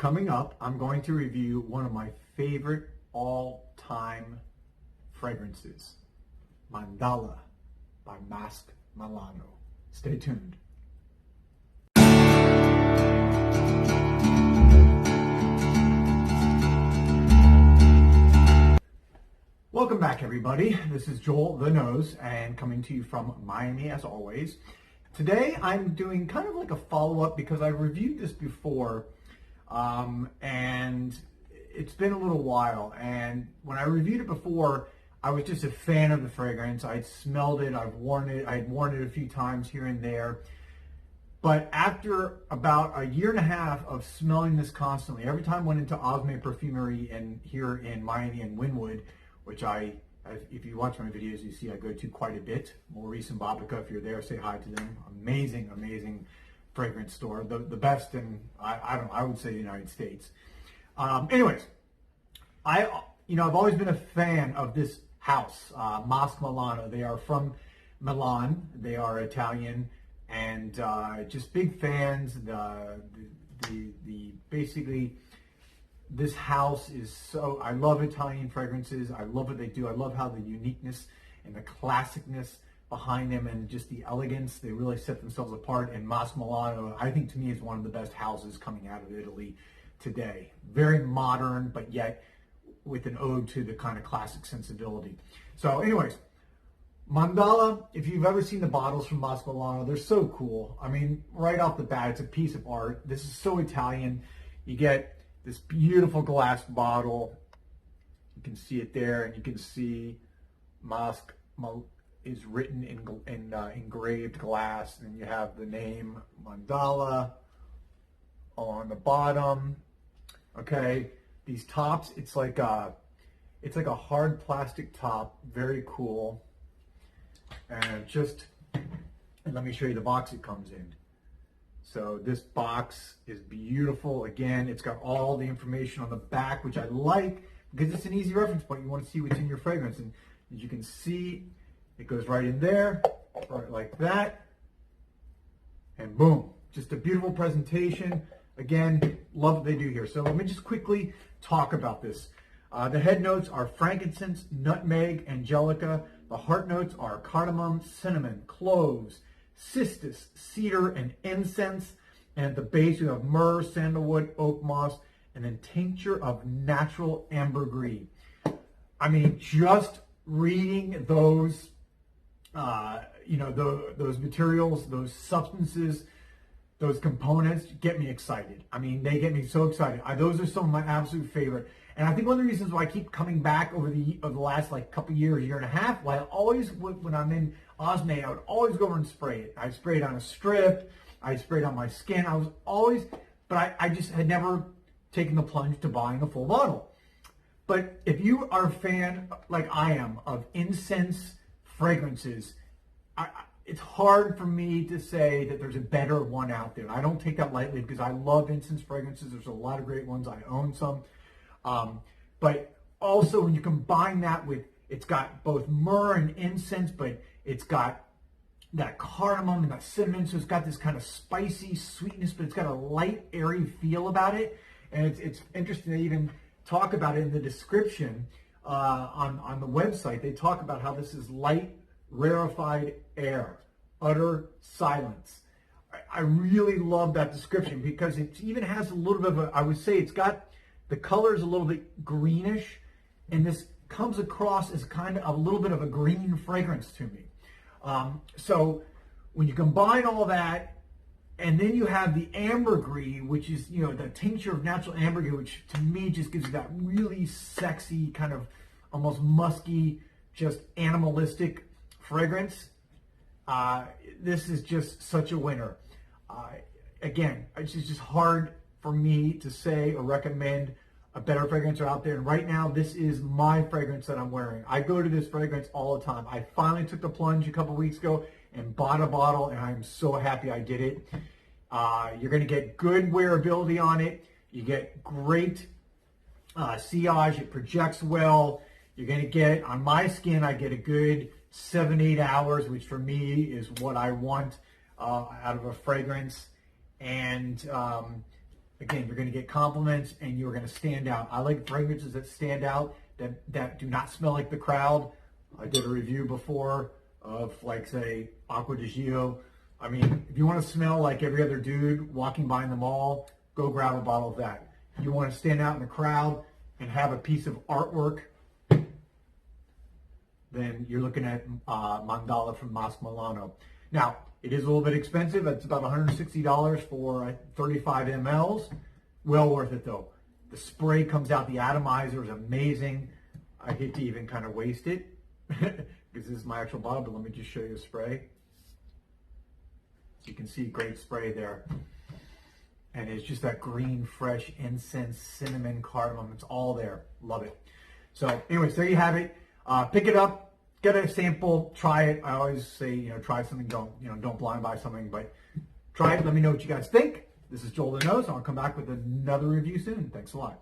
Coming up, I'm going to review one of my favorite all-time fragrances, Mandala by Masque Milano. Stay tuned. Welcome back, everybody. This is Joel the Nose, and coming to you from Miami as always. Today I'm doing kind of like a follow-up because I reviewed this before, and it's been a little while. And when I reviewed it before, I was just a fan of the fragrance. I'd smelled it, I'd worn it a few times here and there. But after about a year and a half of smelling this constantly, every time I went into Osme Perfumery and here in Miami and Wynwood, which if you watch my videos, you see I go to quite a bit. Maurice and Babica, if you're there, say hi to them. Amazing, amazing fragrance store. The best in, I would say the United States. Anyways, I've always been a fan of this house, Masque Milano. They are from Milan. They are Italian, and just big fans. Basically, this house is so, I love Italian fragrances. I love what they do. I love how the uniqueness and the classicness behind them and just the elegance, they really set themselves apart. And Masque Milano, I think to me, is one of the best houses coming out of Italy today. Very modern, but yet with an ode to the kind of classic sensibility. So anyways, Mandala, if you've ever seen the bottles from Masque Milano, they're so cool. I mean, right off the bat, it's a piece of art. This is so Italian. You get this beautiful glass bottle. You can see it there, and you can see Masque is written in engraved glass, and you have the name Mandala on the bottom. Okay, these tops, it's like a hard plastic top, very cool. And let me show you the box it comes in. So this box is beautiful. Again, it's got all the information on the back, which I like because it's an easy reference point. You want to see what's in your fragrance. And as you can see, it goes right in there, right like that. And boom, just a beautiful presentation. Again, love what they do here. So let me just quickly talk about this. The head notes are frankincense, nutmeg, angelica. The heart notes are cardamom, cinnamon, cloves, cistus, cedar, and incense. And at the base, you have myrrh, sandalwood, oak moss, and then tincture of natural ambergris. I mean, just reading those, those materials, those substances, those components get me excited. I mean, they get me so excited. Those are some of my absolute favorite. And I think one of the reasons why I keep coming back over the last couple years, year and a half, why I always, when I'm in Osme, I would always go over and spray it. I sprayed on a strip, I sprayed on my skin. I was always, but I just had never taken the plunge to buying a full bottle. But if you are a fan, like I am, of incense fragrances, it's hard for me to say that there's a better one out there. I don't take that lightly because I love incense fragrances. There's a lot of great ones. I own some. But also when you combine that with, it's got both myrrh and incense, but it's got that cardamom and that cinnamon. So it's got this kind of spicy sweetness, but it's got a light, airy feel about it. And it's interesting they even talk about it in the description on the website. They talk about how this is light, rarefied air, utter silence. I really love that description because it even has a little bit of I would say it's got, the color is a little bit greenish, and this comes across as kind of a little bit of a green fragrance to me. So when you combine all that, and then you have the ambergris, which is, the tincture of natural ambergris, which to me just gives you that really sexy kind of almost musky, just animalistic fragrance. This is just such a winner. Again, it's just hard for me to say or recommend a better fragrance out there. And right now, this is my fragrance that I'm wearing. I go to this fragrance all the time. I finally took the plunge a couple weeks ago and bought a bottle, and I'm so happy I did it. You're going to get good wearability on it. You get great sillage. It projects well. You're going to get, on my skin, I get a good 7-8 hours, which for me is what I want out of a fragrance. And again, you're going to get compliments and you're going to stand out. I like fragrances that stand out, that do not smell like the crowd. I did a review before of, like, say, Acqua di Gio. I mean, if you want to smell like every other dude walking by in the mall, go grab a bottle of that. If you want to stand out in the crowd and have a piece of artwork, then you're looking at Mandala from Masque Milano. Now, it is a little bit expensive. It's about $160 for 35 mLs. Well worth it, though. The spray comes out. The atomizer is amazing. I hate to even kind of waste it because this is my actual bottle, but let me just show you the spray. So you can see great spray there. And it's just that green, fresh incense, cinnamon, cardamom. It's all there. Love it. So anyways, there you have it. Pick it up. Get a sample, try it. I always say, try something. Don't blind buy something, but try it. Let me know what you guys think. This is Joel the Nose. I'll come back with another review soon. Thanks a lot.